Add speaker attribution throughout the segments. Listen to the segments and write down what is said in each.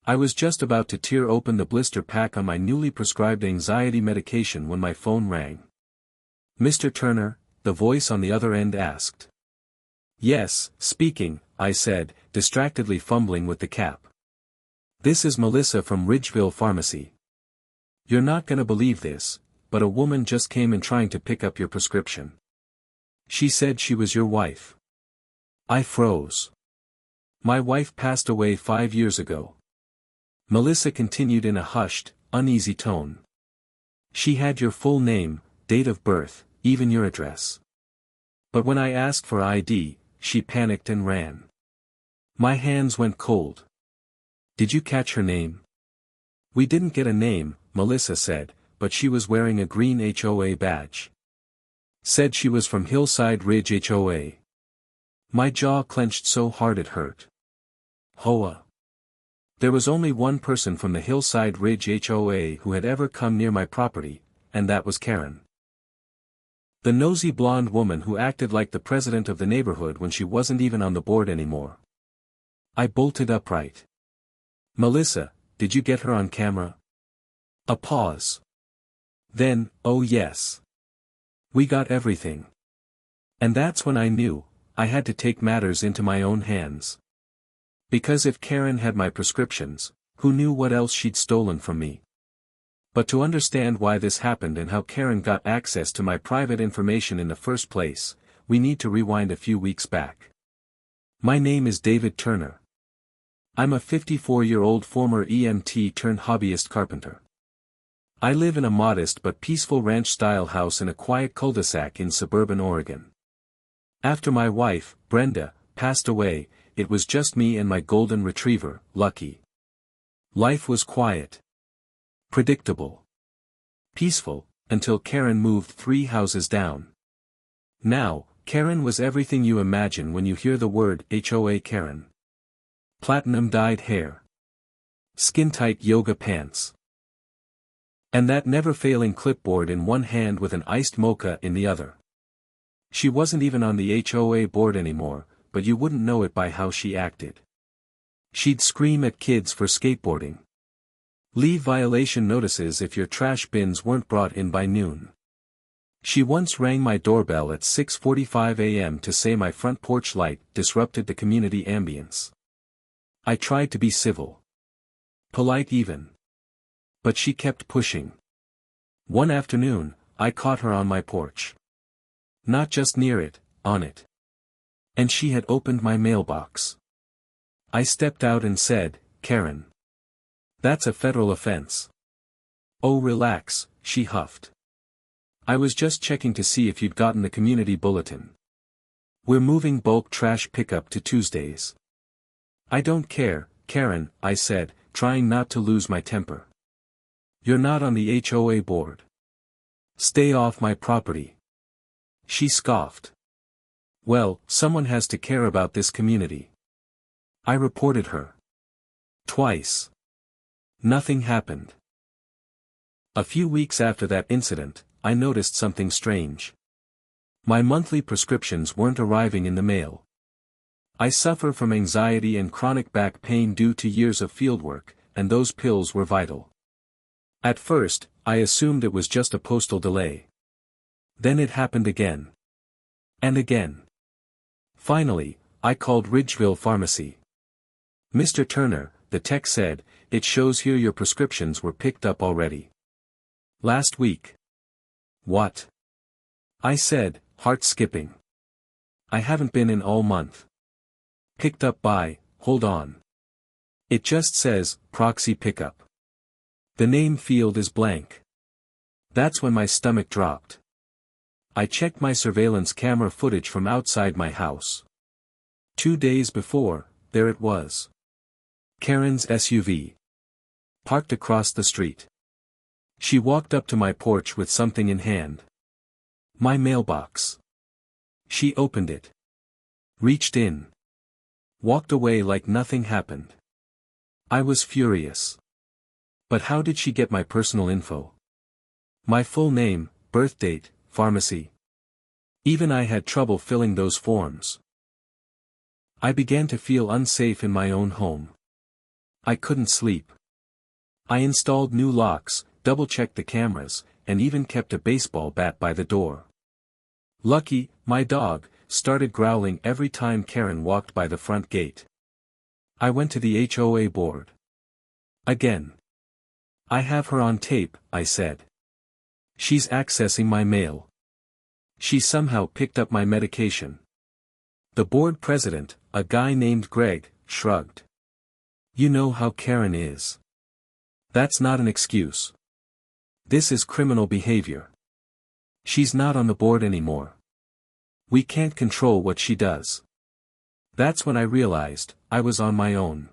Speaker 1: I was just about to tear open the blister pack on my newly prescribed anxiety medication when my phone rang. "Mr. Turner?" the voice on the other end asked. "Yes, speaking," I said, distractedly fumbling with the cap. "This is Melissa from Ridgeville Pharmacy. You're not gonna believe this, but a woman just came in trying to pick up your prescription. She said she was your wife." I froze. "My wife passed away 5 years ago." Melissa continued in a hushed, uneasy tone. "She had your full name, date of birth, even your address. But when I asked for ID, she panicked and ran." My hands went cold. "Did you catch her name?" "We didn't get a name," Melissa said, "but she was wearing a green HOA badge. Said she was from Hillside Ridge HOA." My jaw clenched so hard it hurt. HOA. There was only one person from the Hillside Ridge HOA who had ever come near my property, and that was Karen. The nosy blonde woman who acted like the president of the neighborhood when she wasn't even on the board anymore. I bolted upright. "Melissa, did you get her on camera?" A pause. Then, "Oh yes. We got everything." And that's when I knew, I had to take matters into my own hands. Because if Karen had my prescriptions, who knew what else she'd stolen from me? But to understand why this happened and how Karen got access to my private information in the first place, we need to rewind a few weeks back. My name is David Turner. I'm a 54-year-old former EMT turned hobbyist carpenter. I live in a modest but peaceful ranch-style house in a quiet cul-de-sac in suburban Oregon. After my wife, Brenda, passed away, it was just me and my golden retriever, Lucky. Life was quiet. Predictable. Peaceful, until Karen moved 3 houses down. Now, Karen was everything you imagine when you hear the word HOA Karen. Platinum-dyed hair. Skin-tight yoga pants. And that never-failing clipboard in one hand with an iced mocha in the other. She wasn't even on the HOA board anymore, but you wouldn't know it by how she acted. She'd scream at kids for skateboarding. Leave violation notices if your trash bins weren't brought in by noon. She once rang my doorbell at 6:45 a.m. to say my front porch light disrupted the community ambience. I tried to be civil. Polite even. But she kept pushing. One afternoon, I caught her on my porch. Not just near it, on it. And she had opened my mailbox. I stepped out and said, "Karen. That's a federal offense." "Oh relax," she huffed. "I was just checking to see if you'd gotten the community bulletin. We're moving bulk trash pickup to Tuesdays." "I don't care, Karen," I said, trying not to lose my temper. "You're not on the HOA board. Stay off my property." She scoffed. "Well, someone has to care about this community." I reported her. Twice. Nothing happened. A few weeks after that incident, I noticed something strange. My monthly prescriptions weren't arriving in the mail. I suffer from anxiety and chronic back pain due to years of fieldwork, and those pills were vital. At first, I assumed it was just a postal delay. Then it happened again. And again. Finally, I called Ridgeville Pharmacy. "Mr. Turner," the tech said, "it shows here your prescriptions were picked up already. Last week." "What?" I said, heart skipping. "I haven't been in all month." "Picked up by, hold on. It just says, proxy pickup. The name field is blank." That's when my stomach dropped. I checked my surveillance camera footage from outside my house. 2 days before, there it was. Karen's SUV. Parked across the street. She walked up to my porch with something in hand. My mailbox. She opened it. Reached in. Walked away like nothing happened. I was furious. But how did she get my personal info? My full name, birth date, pharmacy. Even I had trouble filling those forms. I began to feel unsafe in my own home. I couldn't sleep. I installed new locks, double-checked the cameras, and even kept a baseball bat by the door. Lucky, my dog, started growling every time Karen walked by the front gate. I went to the HOA board. Again. I have her on tape, I said. She's accessing my mail. She somehow picked up my medication. The board president, a guy named Greg, shrugged. You know how Karen is. That's not an excuse. This is criminal behavior. She's not on the board anymore. We can't control what she does. That's when I realized I was on my own.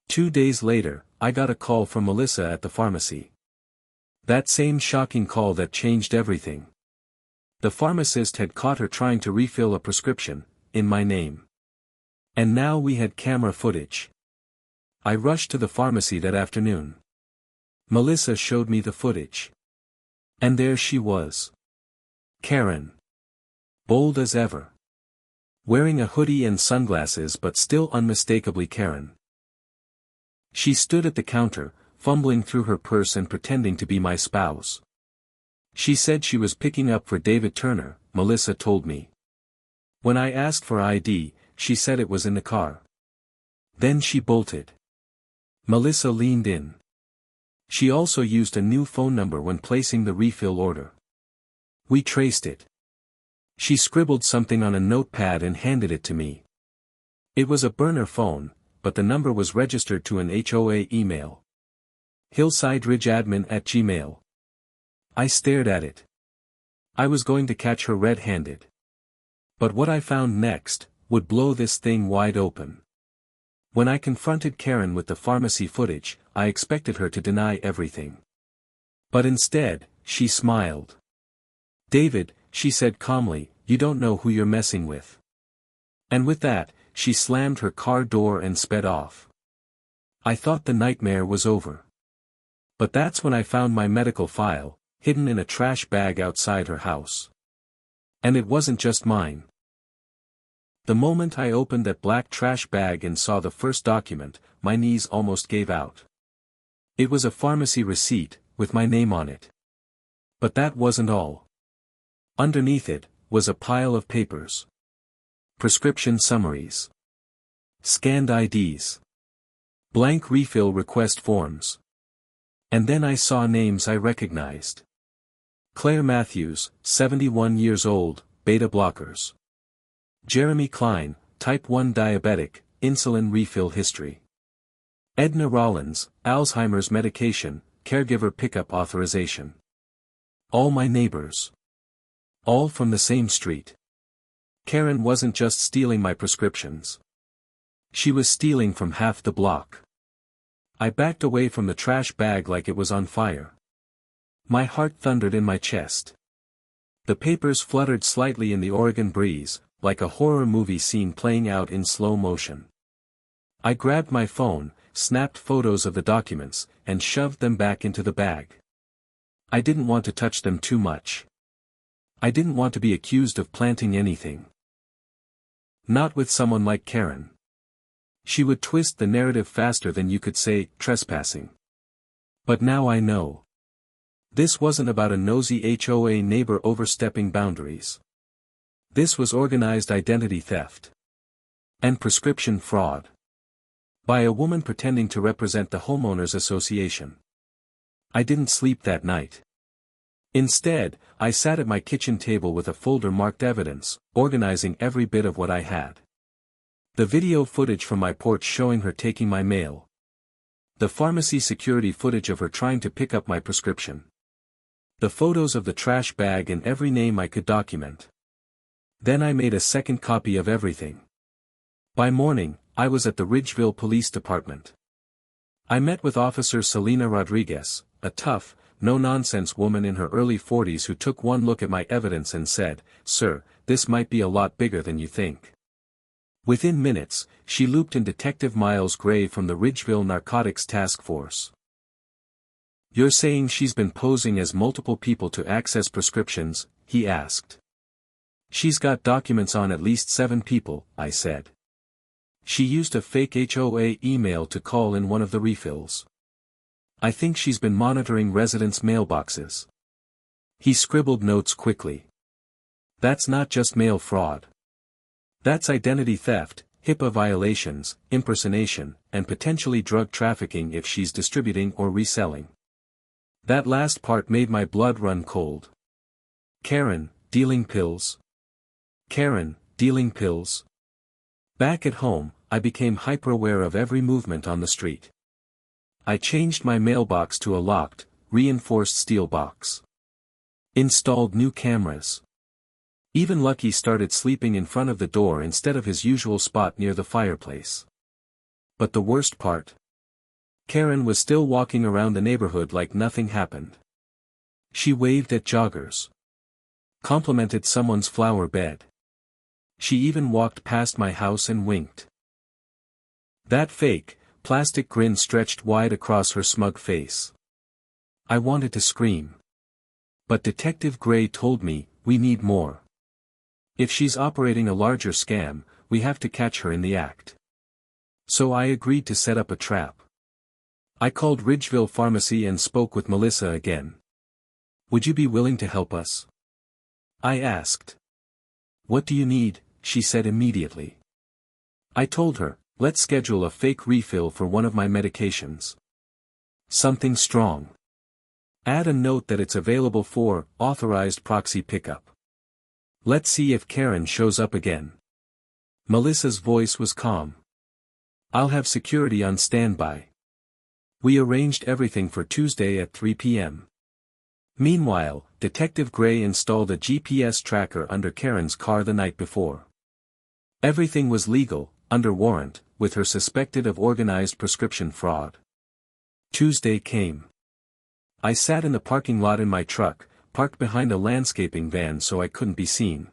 Speaker 1: 2 days later, I got a call from Melissa at the pharmacy. That same shocking call that changed everything. The pharmacist had caught her trying to refill a prescription, in my name. And now we had camera footage. I rushed to the pharmacy that afternoon. Melissa showed me the footage. And there she was. Karen. Bold as ever. Wearing a hoodie and sunglasses but still unmistakably Karen. She stood at the counter, fumbling through her purse and pretending to be my spouse. She said she was picking up for David Turner, Melissa told me. When I asked for ID, she said it was in the car. Then she bolted. Melissa leaned in. She also used a new phone number when placing the refill order. We traced it. She scribbled something on a notepad and handed it to me. It was a burner phone, but the number was registered to an HOA email. HillsideRidgeAdmin@gmail. I stared at it. I was going to catch her red-handed. But what I found next would blow this thing wide open. When I confronted Karen with the pharmacy footage, I expected her to deny everything. But instead, she smiled. David, she said calmly, you don't know who you're messing with. And with that, she slammed her car door and sped off. I thought the nightmare was over. But that's when I found my medical file, hidden in a trash bag outside her house. And it wasn't just mine. The moment I opened that black trash bag and saw the first document, my knees almost gave out. It was a pharmacy receipt, with my name on it. But that wasn't all. Underneath it, was a pile of papers. Prescription summaries. Scanned IDs. Blank refill request forms. And then I saw names I recognized. Claire Matthews, 71 years old, beta blockers. Jeremy Klein, type 1 diabetic, insulin refill history. Edna Rollins, Alzheimer's medication, caregiver pickup authorization. All my neighbors. All from the same street. Karen wasn't just stealing my prescriptions. She was stealing from half the block. I backed away from the trash bag like it was on fire. My heart thundered in my chest. The papers fluttered slightly in the Oregon breeze, like a horror movie scene playing out in slow motion. I grabbed my phone, snapped photos of the documents, and shoved them back into the bag. I didn't want to touch them too much. I didn't want to be accused of planting anything. Not with someone like Karen. She would twist the narrative faster than you could say, trespassing. But now I know. This wasn't about a nosy HOA neighbor overstepping boundaries. This was organized identity theft. And prescription fraud. By a woman pretending to represent the Homeowners Association. I didn't sleep that night. Instead, I sat at my kitchen table with a folder marked evidence, organizing every bit of what I had. The video footage from my porch showing her taking my mail. The pharmacy security footage of her trying to pick up my prescription. The photos of the trash bag and every name I could document. Then I made a second copy of everything. By morning, I was at the Ridgeville Police Department. I met with Officer Selena Rodriguez, a tough, no-nonsense woman in her early 40s who took one look at my evidence and said, "Sir, this might be a lot bigger than you think." Within minutes, she looped in Detective Miles Gray from the Ridgeville Narcotics Task Force. "You're saying she's been posing as multiple people to access prescriptions?" he asked. "She's got documents on at least 7 people," I said. She used a fake HOA email to call in one of the refills. I think she's been monitoring residents' mailboxes. He scribbled notes quickly. That's not just mail fraud. That's identity theft, HIPAA violations, impersonation, and potentially drug trafficking if she's distributing or reselling. That last part made my blood run cold. Karen, dealing pills. Karen, dealing pills. Back at home, I became hyper-aware of every movement on the street. I changed my mailbox to a locked, reinforced steel box. Installed new cameras. Even Lucky started sleeping in front of the door instead of his usual spot near the fireplace. But the worst part? Karen was still walking around the neighborhood like nothing happened. She waved at joggers. Complimented someone's flower bed. She even walked past my house and winked. That fake, plastic grin stretched wide across her smug face. I wanted to scream. But Detective Gray told me, we need more. If she's operating a larger scam, we have to catch her in the act. So I agreed to set up a trap. I called Ridgeville Pharmacy and spoke with Melissa again. Would you be willing to help us? I asked. What do you need? She said immediately. I told her, let's schedule a fake refill for one of my medications. Something strong. Add a note that it's available for authorized proxy pickup. Let's see if Karen shows up again. Melissa's voice was calm. I'll have security on standby. We arranged everything for Tuesday at 3 p.m. Meanwhile, Detective Gray installed a GPS tracker under Karen's car the night before. Everything was legal, under warrant, with her suspected of organized prescription fraud. Tuesday came. I sat in the parking lot in my truck, parked behind a landscaping van so I couldn't be seen.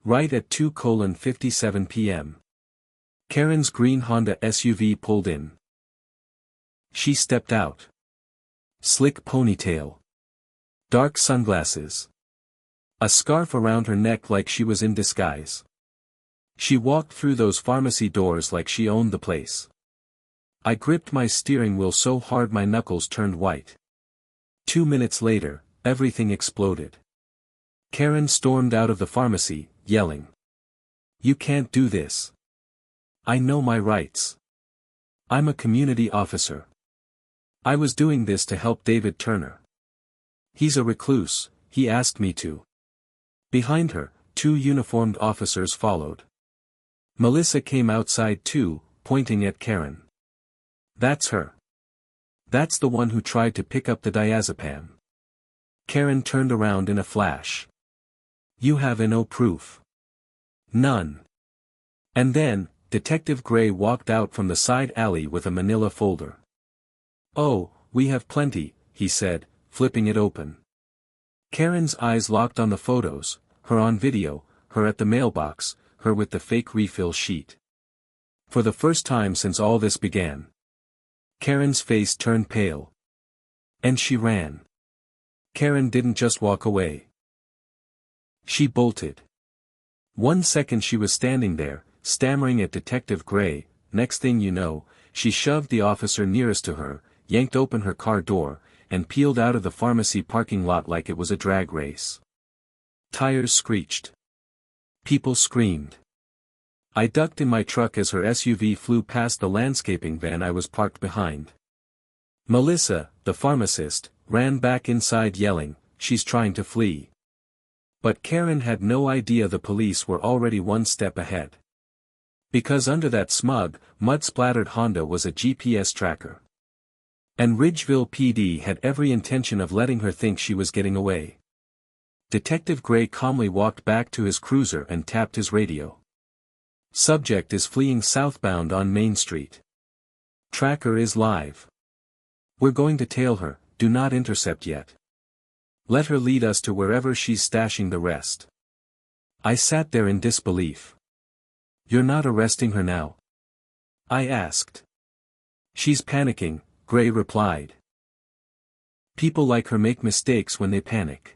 Speaker 1: Right at 2:57 p.m. Karen's green Honda SUV pulled in. She stepped out. Slick ponytail. Dark sunglasses. A scarf around her neck like she was in disguise. She walked through those pharmacy doors like she owned the place. I gripped my steering wheel so hard my knuckles turned white. 2 minutes later, everything exploded. Karen stormed out of the pharmacy, yelling. You can't do this. I know my rights. I'm a community officer. I was doing this to help David Turner. He's a recluse, he asked me to. Behind her, 2 uniformed officers followed. Melissa came outside too, pointing at Karen. That's her. That's the one who tried to pick up the diazepam. Karen turned around in a flash. You have no proof. None. And then, Detective Gray walked out from the side alley with a manila folder. Oh, we have plenty, he said, flipping it open. Karen's eyes locked on the photos, her on video, her at the mailbox, her with the fake refill sheet. For the first time since all this began. Karen's face turned pale. And she ran. Karen didn't just walk away. She bolted. 1 second she was standing there, stammering at Detective Gray. Next thing you know, she shoved the officer nearest to her, yanked open her car door, and peeled out of the pharmacy parking lot like it was a drag race. Tires screeched. People screamed. I ducked in my truck as her SUV flew past the landscaping van I was parked behind. Melissa, the pharmacist, ran back inside yelling, she's trying to flee. But Karen had no idea the police were already 1 step ahead. Because under that smug, mud-splattered Honda was a GPS tracker. And Ridgeville PD had every intention of letting her think she was getting away. Detective Gray calmly walked back to his cruiser and tapped his radio. Subject is fleeing southbound on Main Street. Tracker is live. We're going to tail her, do not intercept yet. Let her lead us to wherever she's stashing the rest. I sat there in disbelief. You're not arresting her now? I asked. She's panicking, Gray replied. People like her make mistakes when they panic.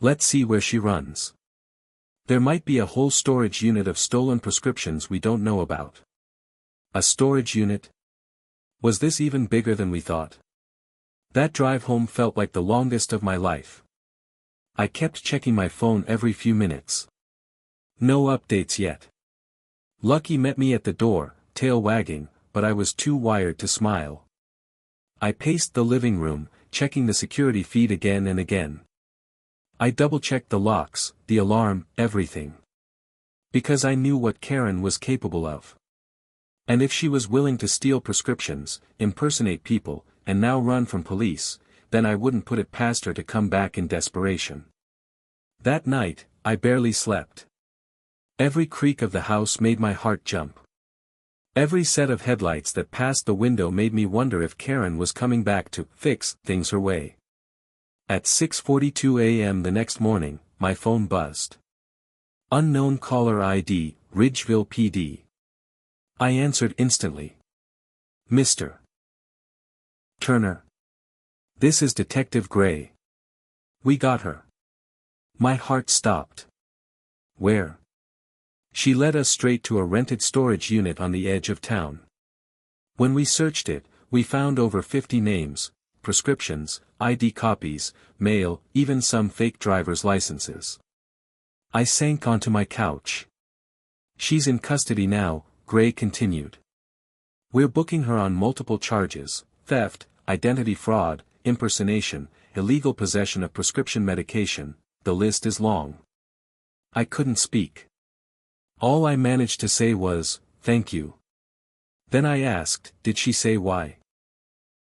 Speaker 1: Let's see where she runs. There might be a whole storage unit of stolen prescriptions we don't know about. A storage unit? Was this even bigger than we thought? That drive home felt like the longest of my life. I kept checking my phone every few minutes. No updates yet. Lucky met me at the door, tail wagging, but I was too wired to smile. I paced the living room, checking the security feed again and again. I double-checked the locks, the alarm, everything. Because I knew what Karen was capable of. And if she was willing to steal prescriptions, impersonate people, and now run from police, then I wouldn't put it past her to come back in desperation. That night, I barely slept. Every creak of the house made my heart jump. Every set of headlights that passed the window made me wonder if Karen was coming back to fix things her way. At 6:42 a.m. the next morning, my phone buzzed. Unknown caller ID, Ridgeville PD. I answered instantly. Mr. Turner. This is Detective Gray. We got her. My heart stopped. Where? She led us straight to a rented storage unit on the edge of town. When we searched it, we found over 50 names, prescriptions, ID copies, mail, even some fake driver's licenses. I sank onto my couch. She's in custody now, Gray continued. We're booking her on multiple charges: theft, identity fraud, impersonation, illegal possession of prescription medication. The list is long. I couldn't speak. All I managed to say was, "Thank you." Then I asked, did she say why?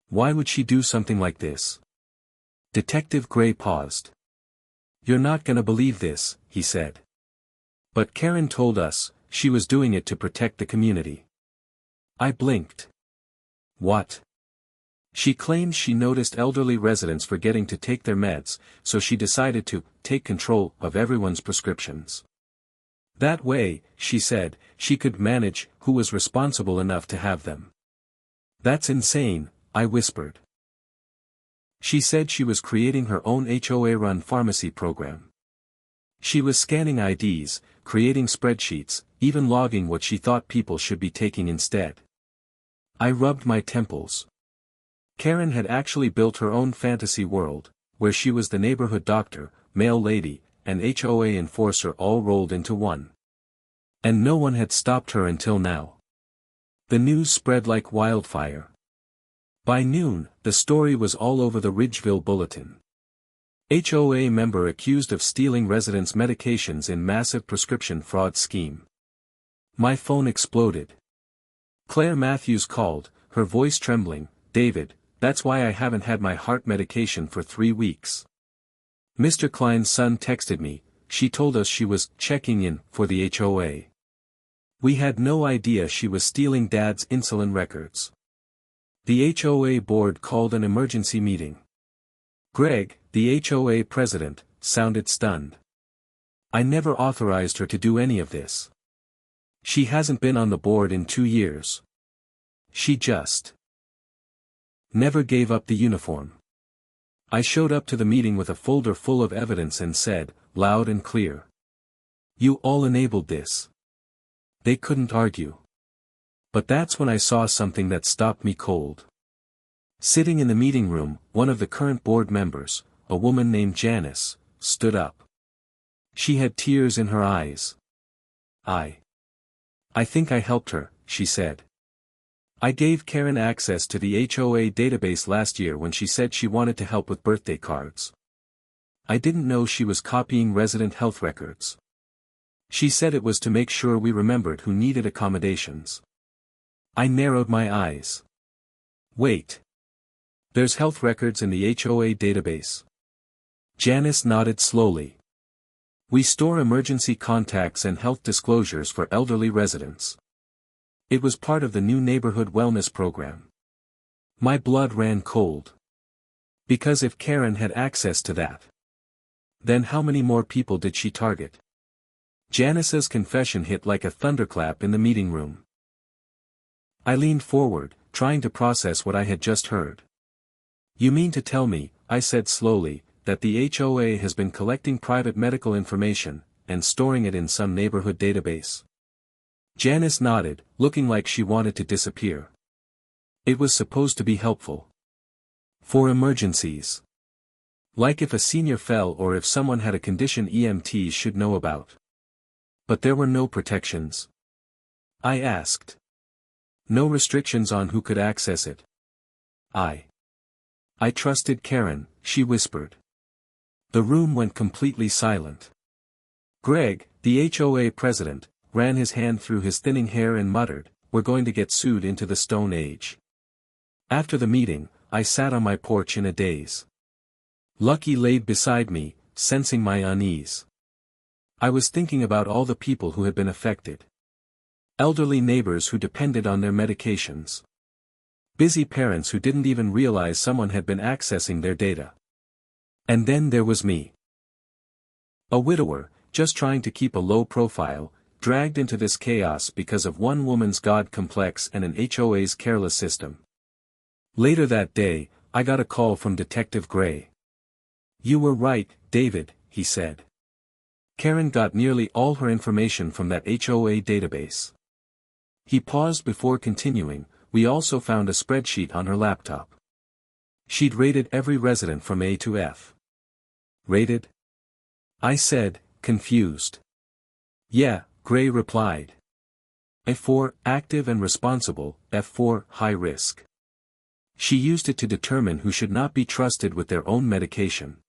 Speaker 1: Why would she do something like this? Detective Gray paused. You're not gonna believe this, he said. But Karen told us, she was doing it to protect the community. I blinked. What? She claimed she noticed elderly residents forgetting to take their meds, so she decided to take control of everyone's prescriptions. That way, she said, she could manage who was responsible enough to have them. That's insane, I whispered. She said she was creating her own HOA-run pharmacy program. She was scanning IDs, creating spreadsheets, even logging what she thought people should be taking instead. I rubbed my temples. Karen had actually built her own fantasy world, where she was the neighborhood doctor, mail lady, and HOA enforcer all rolled into one. And no one had stopped her until now. The news spread like wildfire. By noon, the story was all over the Ridgeville Bulletin. HOA member accused of stealing residents' medications in massive prescription fraud scheme. My phone exploded. Claire Matthews called, her voice trembling, "David, that's why I haven't had my heart medication for 3 weeks." Mr. Klein's son texted me, she told us she was checking in for the HOA. We had no idea she was stealing Dad's insulin records. The HOA board called an emergency meeting. Greg, the HOA president, sounded stunned. I never authorized her to do any of this. She hasn't been on the board in 2 years. She just never gave up the uniform. I showed up to the meeting with a folder full of evidence and said, loud and clear, "You all enabled this." They couldn't argue. But that's when I saw something that stopped me cold. Sitting in the meeting room, one of the current board members, a woman named Janice, stood up. She had tears in her eyes. I think I helped her, she said. I gave Karen access to the HOA database last year when she said she wanted to help with birthday cards. I didn't know she was copying resident health records. She said it was to make sure we remembered who needed accommodations. I narrowed my eyes. Wait. There's health records in the HOA database. Janice nodded slowly. We store emergency contacts and health disclosures for elderly residents. It was part of the new neighborhood wellness program. My blood ran cold. Because if Karen had access to that, then how many more people did she target? Janice's confession hit like a thunderclap in the meeting room. I leaned forward, trying to process what I had just heard. You mean to tell me, I said slowly, that the HOA has been collecting private medical information, and storing it in some neighborhood database? Janice nodded, looking like she wanted to disappear. It was supposed to be helpful. For emergencies. Like if a senior fell or if someone had a condition EMTs should know about. But there were no protections. I asked. No restrictions on who could access it. I trusted Karen, she whispered. The room went completely silent. Greg, the HOA president, ran his hand through his thinning hair and muttered, "We're going to get sued into the Stone Age." After the meeting, I sat on my porch in a daze. Lucky laid beside me, sensing my unease. I was thinking about all the people who had been affected. Elderly neighbors who depended on their medications. Busy parents who didn't even realize someone had been accessing their data. And then there was me. A widower, just trying to keep a low profile, dragged into this chaos because of one woman's God complex and an HOA's careless system. Later that day, I got a call from Detective Gray. "You were right, David," he said. "Karen got nearly all her information from that HOA database." He paused before continuing, "We also found a spreadsheet on her laptop. She'd rated every resident from A to F." "Rated?" I said, confused. "Yeah," Gray replied. F4, active and responsible, F4, high risk. She used it to determine who should not be trusted with their own medication.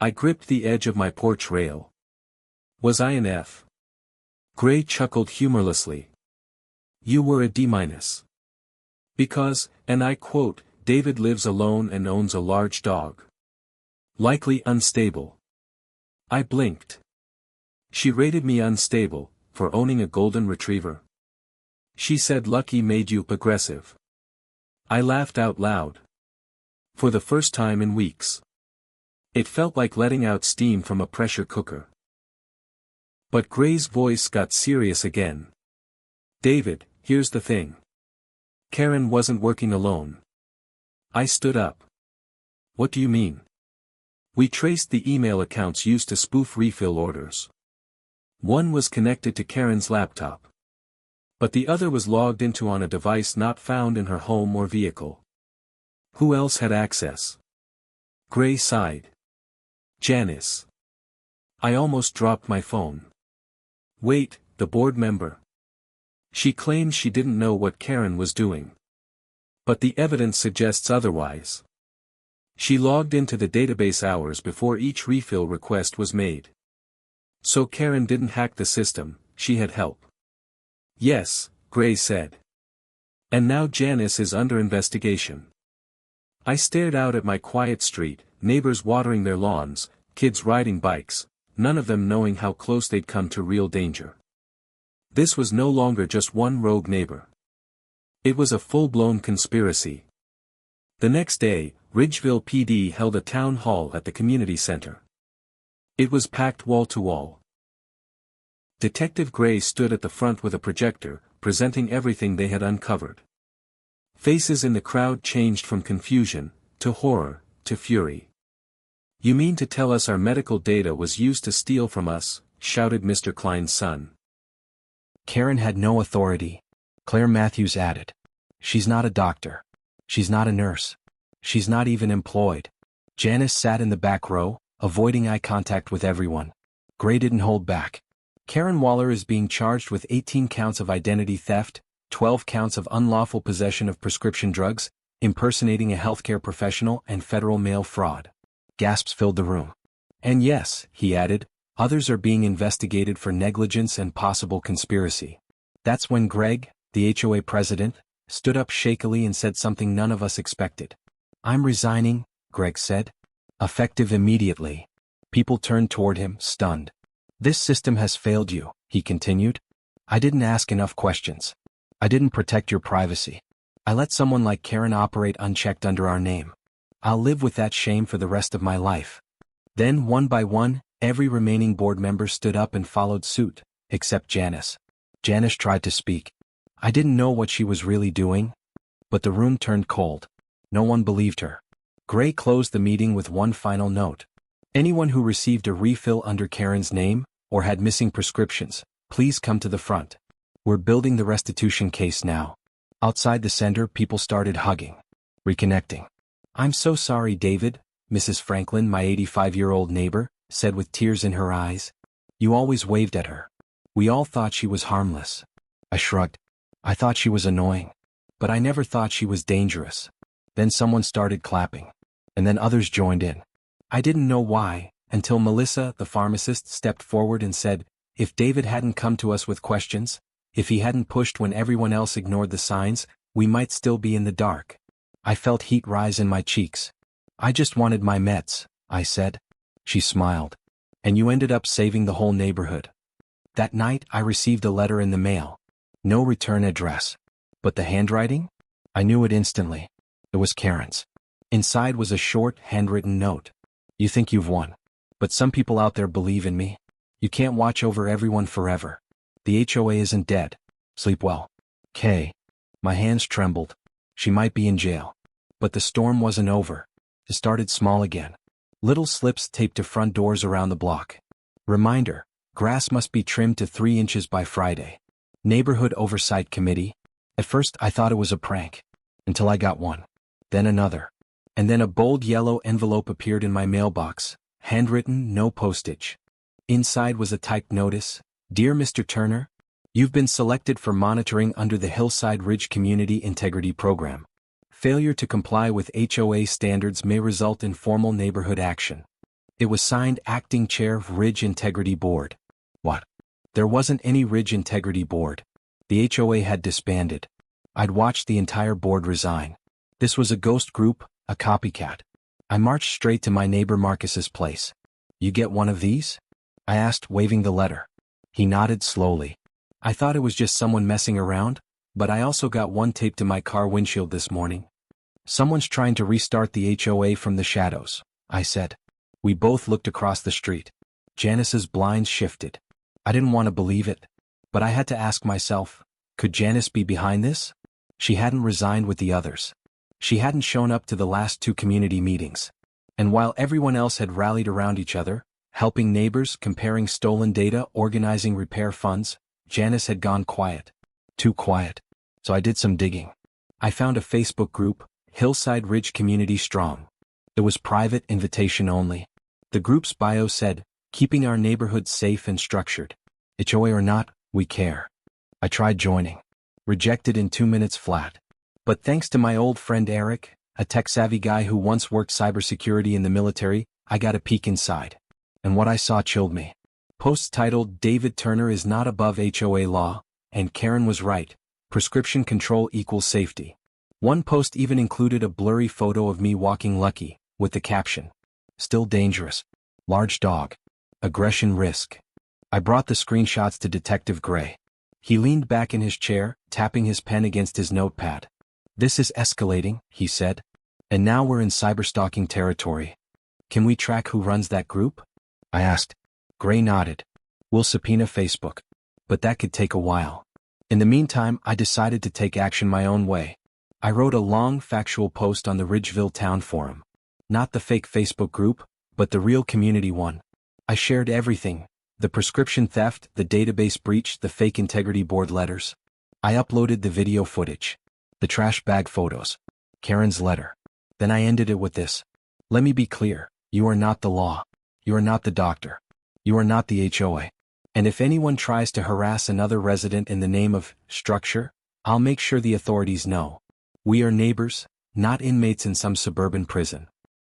Speaker 1: I gripped the edge of my porch rail. Was I an F? Gray chuckled humorlessly. "You were a D-. Because, and I quote, David lives alone and owns a large dog. Likely unstable." I blinked. She rated me unstable, for owning a golden retriever. She said lucky made you aggressive. I laughed out loud. For the first time in weeks. It felt like letting out steam from a pressure cooker. But Gray's voice got serious again. "David, here's the thing. Karen wasn't working alone." I stood up. "What do you mean?" "We traced the email accounts used to spoof refill orders. One was connected to Karen's laptop. But the other was logged into on a device not found in her home or vehicle. Who else had access?" Gray sighed. "Janice." I almost dropped my phone. "Wait, the board member." She claimed she didn't know what Karen was doing. But the evidence suggests otherwise. She logged into the database hours before each refill request was made. So Karen didn't hack the system, she had help. "Yes," Gray said. "And now Janice is under investigation." I stared out at my quiet street, neighbors watering their lawns, kids riding bikes, none of them knowing how close they'd come to real danger. This was no longer just one rogue neighbor. It was a full-blown conspiracy. The next day, Ridgeville PD held a town hall at the community center. It was packed wall to wall. Detective Gray stood at the front with a projector, presenting everything they had uncovered. Faces in the crowd changed from confusion, to horror, to fury. "You mean to tell us our medical data was used to steal from us?" shouted Mr. Klein's son.
Speaker 2: Karen had no authority, Claire Matthews added. "She's not a doctor. She's not a nurse. She's not even employed." Janice sat in the back row, avoiding eye contact with everyone. Gray didn't hold back. "Karen Waller is being charged with 18 counts of identity theft, 12 counts of unlawful possession of prescription drugs, impersonating a healthcare professional, and federal mail fraud." Gasps filled the room. "And yes," he added, "others are being investigated for negligence and possible conspiracy." That's when Greg, the HOA president, stood up shakily and said something none of us expected. "I'm resigning," Greg said. "Effective immediately." People turned toward him, stunned. "This system has failed you," he continued. "I didn't ask enough questions. I didn't protect your privacy. I let someone like Karen operate unchecked under our name. I'll live with that shame for the rest of my life." Then, one by one, every remaining board member stood up and followed suit, except Janice. Janice tried to speak. I didn't know what she was really doing. But the room turned cold. No one believed her. Gray closed the meeting with one final note. "Anyone who received a refill under Karen's name, or had missing prescriptions, please come to the front." We're building the restitution case now. Outside the center, people started hugging. Reconnecting. I'm so sorry, David, Mrs. Franklin, my 85-year-old neighbor, said with tears in her eyes. You always waved at her. We all thought she was harmless. I shrugged. I thought she was annoying. But I never thought she was dangerous. Then someone started clapping. And then others joined in. I didn't know why, until Melissa, the pharmacist, stepped forward and said, if David hadn't come to us with questions, if he hadn't pushed when everyone else ignored the signs, we might still be in the dark. I felt heat rise in my cheeks. I just wanted my meds, I said. She smiled. And you ended up saving the whole neighborhood. That night I received a letter in the mail. No return address. But the handwriting? I knew it instantly. It was Karen's. Inside was a short, handwritten note. You think you've won. But some people out there believe in me. You can't watch over everyone forever. The HOA isn't dead. Sleep well. Kay. My hands trembled. She might be in jail. But the storm wasn't over. It started small again. Little slips taped to front doors around the block. Reminder, grass must be trimmed to 3 inches by Friday. Neighborhood Oversight Committee. At first I thought it was a prank. Until I got one. Then another. And then a bold yellow envelope appeared in my mailbox. Handwritten, no postage. Inside was a typed notice. Dear Mr. Turner, you've been selected for monitoring under the Hillside Ridge Community Integrity Program. Failure to comply with HOA standards may result in formal neighborhood action. It was signed Acting Chair of Ridge Integrity Board. What? There wasn't any Ridge Integrity Board. The HOA had disbanded. I'd watched the entire board resign. This was a ghost group, a copycat. I marched straight to my neighbor Marcus's place. You get one of these? I asked, waving the letter. He nodded slowly. I thought it was just someone messing around, but I also got one taped to my car windshield this morning. Someone's trying to restart the HOA from the shadows, I said. We both looked across the street. Janice's blinds shifted. I didn't want to believe it, but I had to ask myself, could Janice be behind this? She hadn't resigned with the others. She hadn't shown up to the last 2 community meetings. And while everyone else had rallied around each other, helping neighbors, comparing stolen data, organizing repair funds, Janice had gone quiet. Too quiet. So I did some digging. I found a Facebook group, Hillside Ridge Community Strong. It was private, invitation only. The group's bio said, keeping our neighborhood safe and structured. HOA or not, we care. I tried joining. Rejected in 2 minutes flat. But thanks to my old friend Eric, a tech-savvy guy who once worked cybersecurity in the military, I got a peek inside. And what I saw chilled me. Posts titled, David Turner is not above HOA law, and Karen was right. Prescription control equals safety. One post even included a blurry photo of me walking Lucky, with the caption, still dangerous. Large dog. Aggression risk. I brought the screenshots to Detective Gray. He leaned back in his chair, tapping his pen against his notepad. This is escalating, he said. And now we're in cyberstalking territory. Can we track who runs that group? I asked. Gray nodded. We'll subpoena Facebook. But that could take a while. In the meantime, I decided to take action my own way. I wrote a long, factual post on the Ridgeville Town Forum. Not the fake Facebook group, but the real community one. I shared everything. The prescription theft, the database breach, the fake integrity board letters. I uploaded the video footage. The trash bag photos. Karen's letter. Then I ended it with this. Let me be clear. You are not the law. You are not the doctor. You are not the HOA. And if anyone tries to harass another resident in the name of structure, I'll make sure the authorities know. We are neighbors, not inmates in some suburban prison.